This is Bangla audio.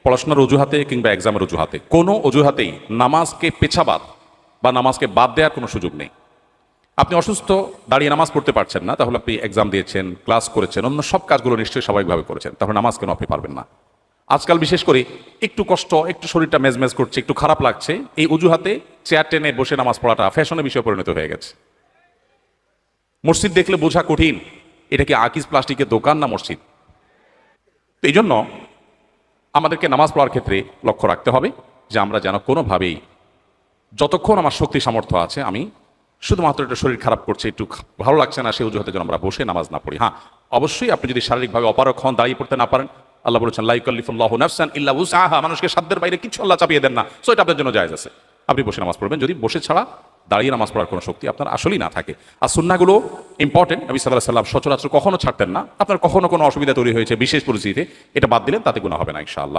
পড়াশোনার অজুহাতে কিংবা এক্সামের অজুহাতে কোনো অজুহাতেই নামাজকে পেছাবাদ বা নামাজকে বাদ দেওয়ার কোনো সুযোগ নেই। আপনি অসুস্থ, দাঁড়িয়ে নামাজ পড়তে পারছেন না, তাহলে আপনি এক্সাম দিয়েছেন, ক্লাস করেছেন, অন্য সব কাজগুলো নিশ্চয়ই স্বাভাবিকভাবে করেছেন, তাহলে নামাজ কেন আপনি পারবেন না? আজকাল বিশেষ করে একটু কষ্ট, একটু শরীরটা মেজমেজ করছে, একটু খারাপ লাগছে, এই অজুহাতে চেয়ার টেনে বসে নামাজ পড়াটা ফ্যাশনের বিষয়ে পরিণত হয়ে গেছে। মসজিদ দেখলে বোঝা কঠিন, এটা কি আকিজ প্লাস্টিকের দোকান না মসজিদ? তো এই জন্য আমাদেরকে নামাজ পড়ার ক্ষেত্রে লক্ষ্য রাখতে হবে যে আমরা যেন কোনোভাবেই, যতক্ষণ আমার শক্তি সামর্থ্য আছে, আমি শুধুমাত্র একটু শরীর খারাপ করছে, একটু ভালো লাগছে না, সেই অজুহাতে যেন আমরা বসে নামাজ না পড়ি। হ্যাঁ, অবশ্যই আপনি যদি শারীরিকভাবে অপারগ হন, দাঁড়িয়ে পড়তে না পারেন, আল্লাহ বলেছেন লা ইউকাল্লিফুল্লাহু নাফসান ইল্লা উসআহা, মানুষকে সাধ্যের বাইরে কিছু আল্লাহ চাপিয়ে দেন না। সো এটা আপনার জন্য জায়েজ আছে, আপনি বসে নামাজ পড়বেন, যদি বসে ছাড়া দাঁড়িয়ে নামাজ পড়ার কোনো শক্তি আপনার আসলেই না থাকে। আর সুন্নাহগুলো ইম্পর্টেন্ট, নবী সাল্লাল্লাহু আলাইহি ওয়াসাল্লাম সচরাচর কখনো ছাড়তেন না। আপনার কখনো কোনো অসুবিধা তৈরি হয়েছে বিশেষ পরিস্থিতিতে, এটা বাদ দিলেন, তাতে গুনাহ হবে না ইনশাআল্লাহ।